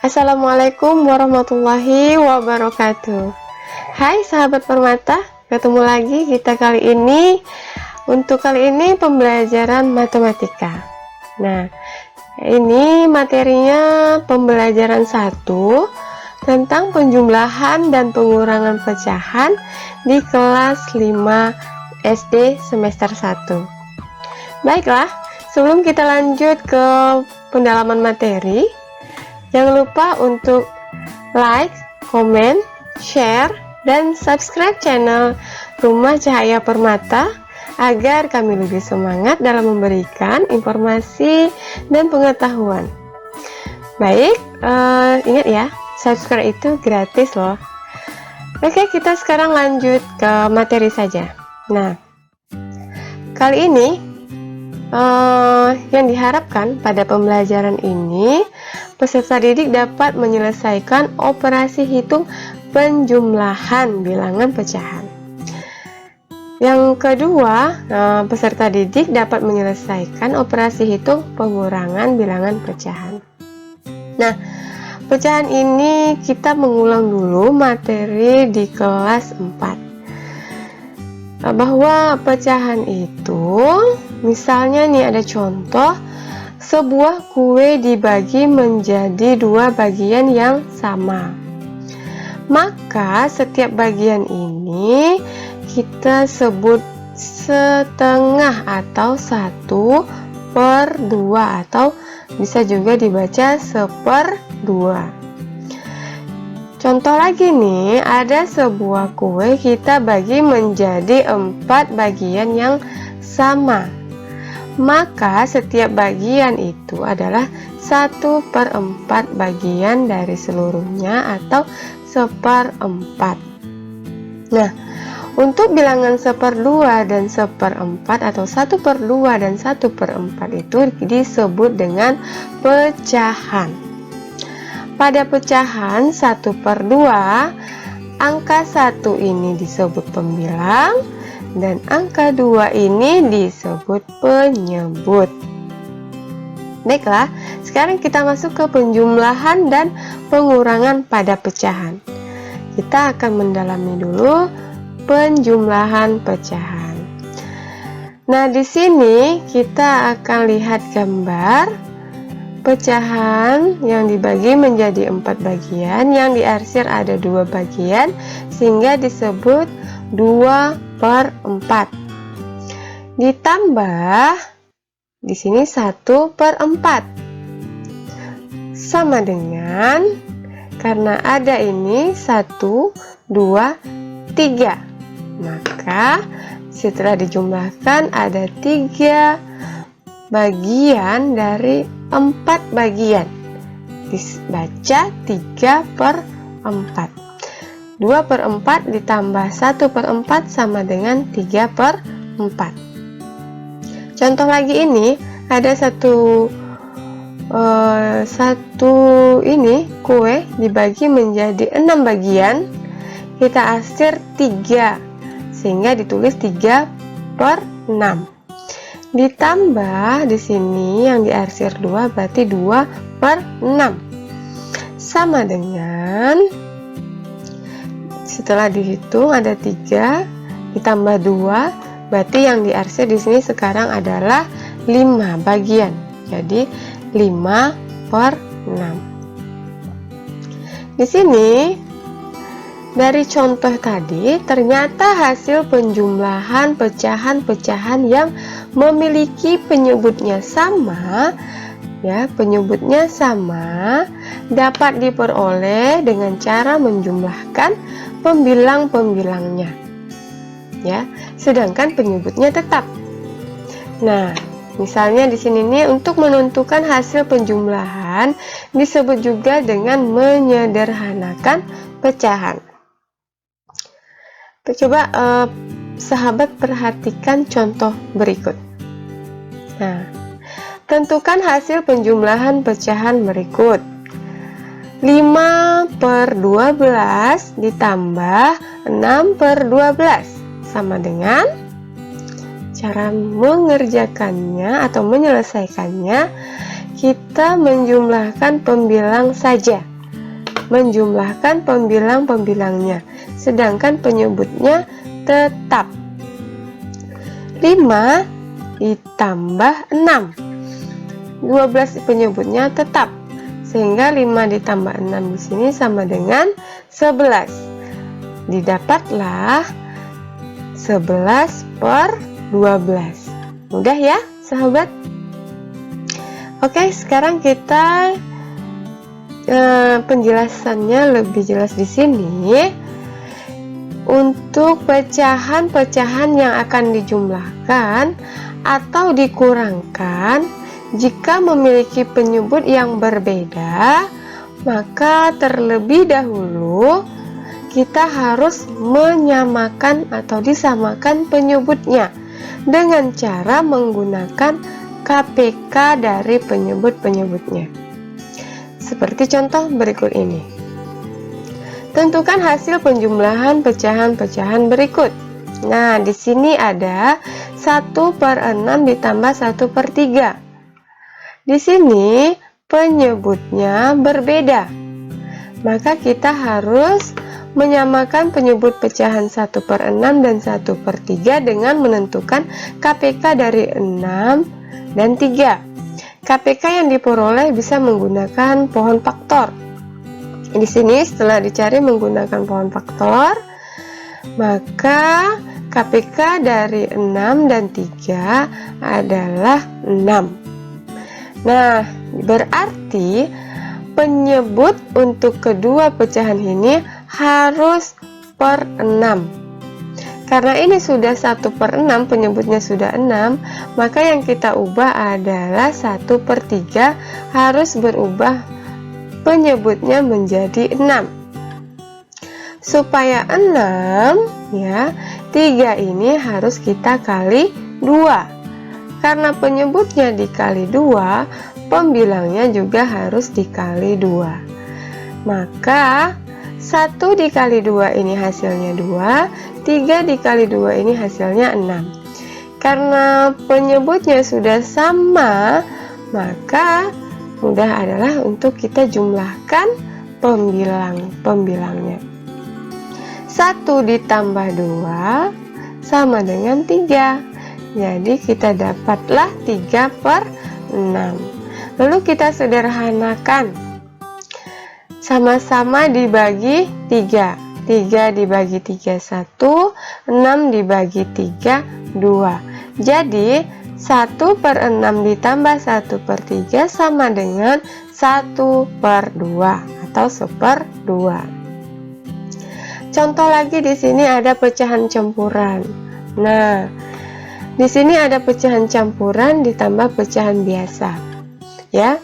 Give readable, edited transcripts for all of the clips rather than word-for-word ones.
Assalamualaikum warahmatullahi wabarakatuh. Hai sahabat Permata, ketemu lagi kita kali ini. Untuk kali ini pembelajaran matematika. Nah, ini materinya pembelajaran 1 tentang penjumlahan dan pengurangan pecahan di kelas 5 SD semester 1. Baiklah, sebelum kita lanjut ke pendalaman materi, jangan lupa untuk like, komen, share, dan subscribe channel Rumah Cahaya Permata agar kami lebih semangat dalam memberikan informasi dan pengetahuan. Baik, ingat ya, subscribe itu gratis loh. Oke, kita sekarang lanjut ke materi saja. Nah, kali ini yang diharapkan pada pembelajaran ini, peserta didik dapat menyelesaikan operasi hitung penjumlahan bilangan pecahan. Yang kedua, peserta didik dapat menyelesaikan operasi hitung pengurangan bilangan pecahan. Nah, pecahan ini kita mengulang dulu materi di kelas 4. Bahwa pecahan itu, misalnya nih ada contoh, sebuah kue dibagi menjadi 2 bagian yang sama. Maka setiap bagian ini kita sebut setengah atau 1/2, atau bisa juga dibaca 1/2. Contoh lagi nih, ada sebuah kue kita bagi menjadi 4 bagian yang sama. Maka setiap bagian itu adalah 1/4 bagian dari seluruhnya, atau 1/4. Nah, untuk bilangan 1/2 dan 1/4 atau 1/2 dan 1/4 itu disebut dengan pecahan. Pada pecahan 1/2, angka 1 ini disebut pembilang dan angka 2 ini disebut penyebut. Baiklah, sekarang kita masuk ke penjumlahan dan pengurangan pada pecahan. Kita akan mendalami dulu penjumlahan pecahan. Nah, di sini kita akan lihat gambar pecahan yang dibagi menjadi 4 bagian, yang diarsir ada 2 bagian, sehingga disebut 2/4. Ditambah di sini 1/4 sama dengan, karena ada ini 1, 2, 3, maka setelah dijumlahkan ada 3 bagian dari 4 bagian, dibaca 3/4. 2/4 ditambah 1/4 sama dengan 3/4. Contoh lagi ini, ada satu ini kue dibagi menjadi 6 bagian, kita arsir 3 sehingga ditulis 3/6. Ditambah di sini yang diarsir 2, berarti 2/6 sama dengan, setelah dihitung ada 3 ditambah 2, berarti yang diarsir di sini sekarang adalah 5 bagian. Jadi 5/6. Di sini dari contoh tadi, ternyata hasil penjumlahan pecahan-pecahan yang memiliki penyebutnya sama, ya, penyebutnya sama, dapat diperoleh dengan cara menjumlahkan pembilang-pembilangnya, ya, sedangkan penyebutnya tetap. Nah, misalnya di sini nih, untuk menentukan hasil penjumlahan disebut juga dengan menyederhanakan pecahan. Coba sahabat perhatikan contoh berikut. Nah, tentukan hasil penjumlahan pecahan berikut. 5/12 ditambah 6/12 sama dengan cara mengerjakannya atau menyelesaikannya, kita menjumlahkan pembilang saja. Menjumlahkan pembilang-pembilangnya, sedangkan penyebutnya tetap. 5 ditambah 6. 12 penyebutnya tetap. Sehingga 5 ditambah 6 di sini sama dengan 11. Didapatlah 11 per 12. Mudah ya, sahabat? Oke, sekarang kita penjelasannya lebih jelas di sini. Untuk pecahan-pecahan yang akan dijumlahkan atau dikurangkan, jika memiliki penyebut yang berbeda, maka terlebih dahulu kita harus menyamakan atau disamakan penyebutnya dengan cara menggunakan KPK dari penyebut-penyebutnya. Seperti contoh berikut ini. Tentukan hasil penjumlahan pecahan-pecahan berikut. Nah, di sini ada 1/6 ditambah 1/3. Di sini penyebutnya berbeda. Maka kita harus menyamakan penyebut pecahan 1/6 dan 1/3 dengan menentukan KPK dari 6 dan 3. KPK yang diperoleh bisa menggunakan pohon faktor. Di sini setelah dicari menggunakan pohon faktor, maka KPK dari 6 dan 3 adalah 6. Nah, berarti penyebut untuk kedua pecahan ini harus per 6. Karena ini sudah 1/6, penyebutnya sudah 6, maka yang kita ubah adalah 1/3, harus berubah penyebutnya menjadi 6. Supaya 6 ya, 3 ini harus kita kali 2. Karena penyebutnya dikali 2, pembilangnya juga harus dikali 2. Maka 1 dikali 2 ini hasilnya 2, 3 dikali 2 ini hasilnya 6. Karena penyebutnya sudah sama, maka mudah adalah untuk kita jumlahkan pembilangnya. 1 ditambah 2 sama dengan 3. Jadi kita dapatlah 3/6. Lalu kita sederhanakan. Sama-sama dibagi 3. 3 dibagi 3 1, 6 dibagi 3 2. Jadi 1/6 ditambah 1/3 sama dengan 1/2 atau 1/2. Contoh lagi di sini ada pecahan campuran. Nah, di sini ada pecahan campuran ditambah pecahan biasa. Ya.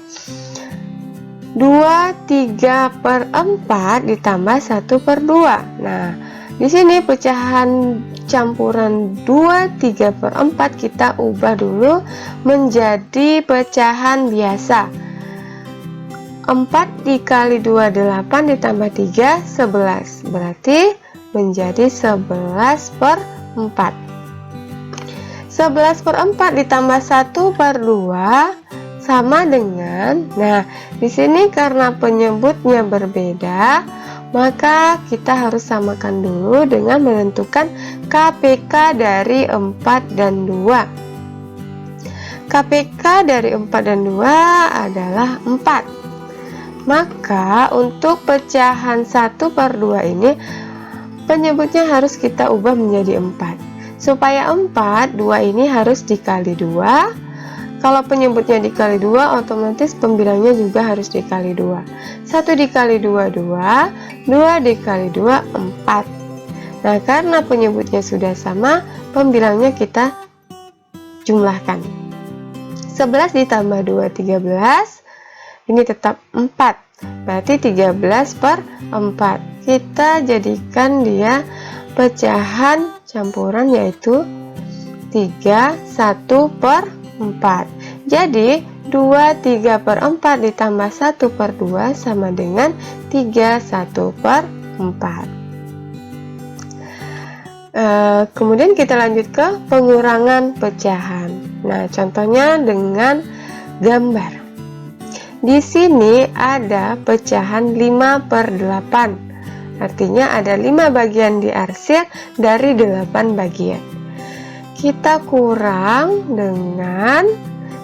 2 3/4 ditambah 1/2. Nah, di sini pecahan campuran 2 3/4 kita ubah dulu menjadi pecahan biasa. 4 dikali 2 8 ditambah 3 11. Berarti menjadi 11/4. 11/4 ditambah 1/2 sama dengan, nah di sini karena penyebutnya berbeda, maka kita harus samakan dulu dengan menentukan KPK dari 4 dan 2. KPK dari 4 dan 2 adalah 4. Maka untuk pecahan 1/2 ini penyebutnya harus kita ubah menjadi 4. Supaya 4, 2 ini harus dikali 2. Kalau penyebutnya dikali 2, otomatis pembilangnya juga harus dikali 2. 1 dikali 2, 2. 2 dikali 2, 4. Nah, karena penyebutnya sudah sama, pembilangnya kita jumlahkan. 11 ditambah 2, 13. Ini tetap 4. Berarti 13/4. Kita jadikan dia pecahan campuran yaitu 3 1/4. Jadi 2 3/4 ditambah 1/2 sama dengan 3 1/4. Kemudian kita lanjut ke pengurangan pecahan. Nah, contohnya dengan gambar. Di sini ada pecahan 5/8. Artinya ada 5 bagian diarsir dari 8 bagian. Kita kurang dengan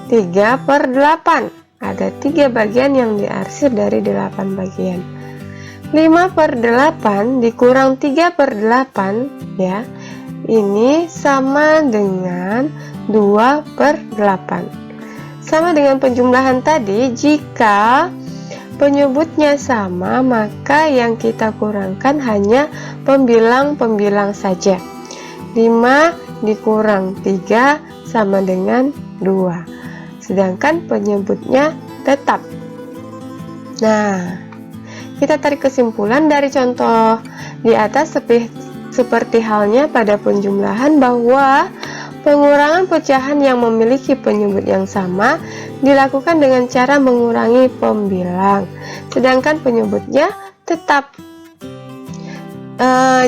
3/8. Ada 3 bagian yang diarsir dari 8 bagian. 5/8 dikurang 3/8 ya, ini sama dengan 2/8. Sama dengan penjumlahan tadi, jika penyebutnya sama maka yang kita kurangkan hanya pembilang-pembilang saja. 5 dikurang 3 sama dengan 2, sedangkan penyebutnya tetap. Nah, kita tarik kesimpulan dari contoh di atas seperti halnya pada penjumlahan bahwa pengurangan pecahan yang memiliki penyebut yang sama dilakukan dengan cara mengurangi pembilang, sedangkan penyebutnya tetap.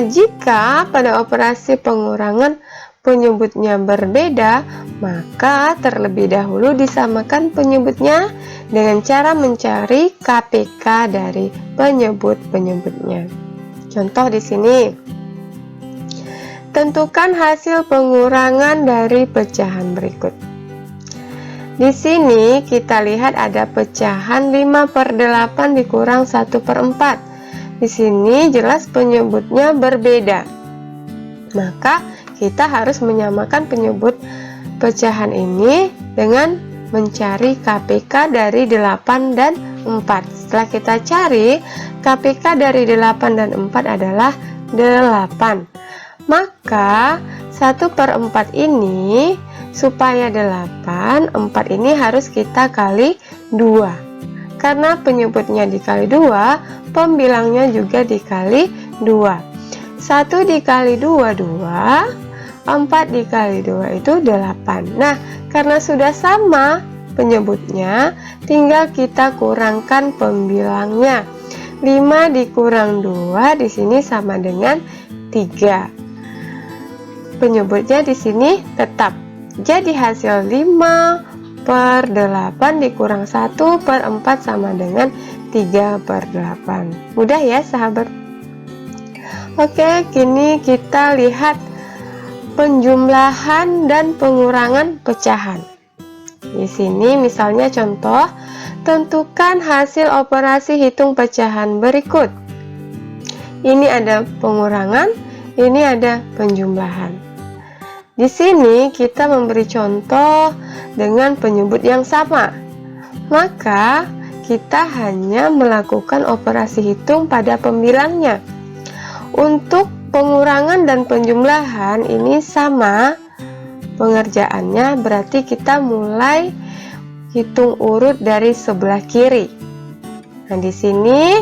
Jika pada operasi pengurangan penyebutnya berbeda, maka terlebih dahulu disamakan penyebutnya dengan cara mencari KPK dari penyebut-penyebutnya. Contoh di sini. Tentukan hasil pengurangan dari pecahan berikut. Di sini kita lihat ada pecahan 5/8 dikurang 1/4. Di sini jelas penyebutnya berbeda. Maka kita harus menyamakan penyebut pecahan ini dengan mencari KPK dari 8 dan 4. Setelah kita cari, KPK dari 8 dan 4 adalah 8. Maka 1/4 ini supaya 8, 4 ini harus kita kali 2. Karena penyebutnya dikali 2, pembilangnya juga dikali 2. 1 dikali 2, 2. 4 dikali 2 itu 8. Nah, karena sudah sama penyebutnya, tinggal kita kurangkan pembilangnya. 5 dikurang 2 di sini sama dengan 3. Penyebutnya di sini tetap. Jadi hasil 5/8 dikurang 1/4 sama dengan 3/8. Mudah ya sahabat? Oke, kini kita lihat penjumlahan dan pengurangan pecahan. Di sini misalnya contoh, tentukan hasil operasi hitung pecahan berikut. Ini ada pengurangan, ini ada penjumlahan. Di sini kita memberi contoh dengan penyebut yang sama. Maka kita hanya melakukan operasi hitung pada pembilangnya. Untuk pengurangan dan penjumlahan ini sama pengerjaannya, berarti kita mulai hitung urut dari sebelah kiri. Nah, di sini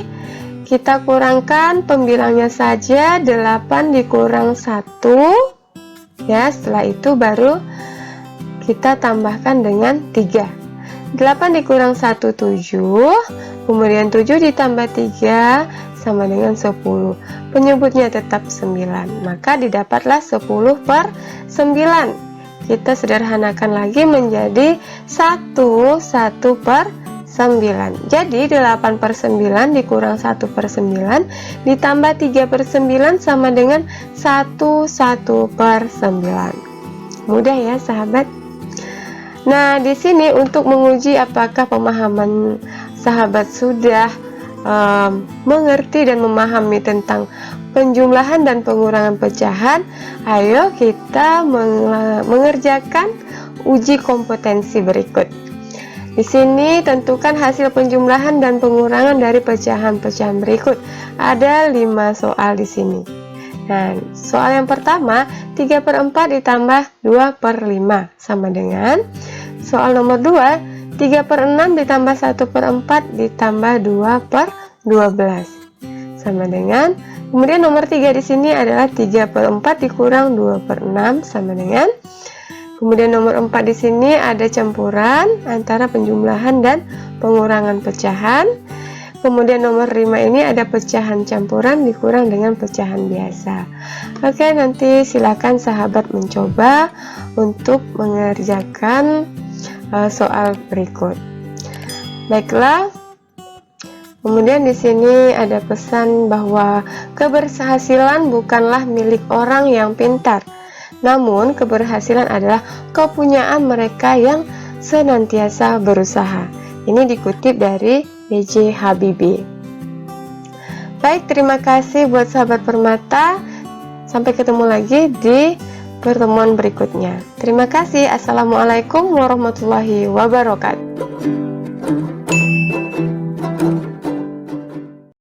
kita kurangkan pembilangnya saja, 8 dikurang 1. Ya, setelah itu baru kita tambahkan dengan 3. 8 dikurang 1, 7. Kemudian 7 ditambah 3 sama dengan 10. Penyebutnya tetap 9. Maka didapatlah 10/9. Kita sederhanakan lagi menjadi 1/9. Jadi 8/9 dikurang 1/9 ditambah 3/9 sama dengan 1/9. Mudah ya sahabat? Nah, di sini untuk menguji apakah pemahaman sahabat sudah mengerti dan memahami tentang penjumlahan dan pengurangan pecahan, ayo kita mengerjakan uji kompetensi berikut. Di sini tentukan hasil penjumlahan dan pengurangan dari pecahan-pecahan berikut. Ada 5 soal di sini. Nah, soal yang pertama, 3/4 ditambah 2/5 sama dengan soal nomor 2, 3/6 ditambah 1/4 ditambah 2/12 sama dengan, kemudian nomor 3 di sini adalah 3/4 dikurang 2/6 sama dengan, kemudian nomor 4 di sini ada campuran antara penjumlahan dan pengurangan pecahan. Kemudian nomor 5 ini ada pecahan campuran dikurang dengan pecahan biasa. Oke, nanti silakan sahabat mencoba untuk mengerjakan soal berikut. Baiklah. Kemudian di sini ada pesan bahwa keberhasilan bukanlah milik orang yang pintar, namun keberhasilan adalah kepunyaan mereka yang senantiasa berusaha. Ini dikutip dari B.J. Habibie. Baik, terima kasih buat sahabat Permata. Sampai ketemu lagi di pertemuan berikutnya. Terima kasih. Assalamualaikum warahmatullahi wabarakatuh.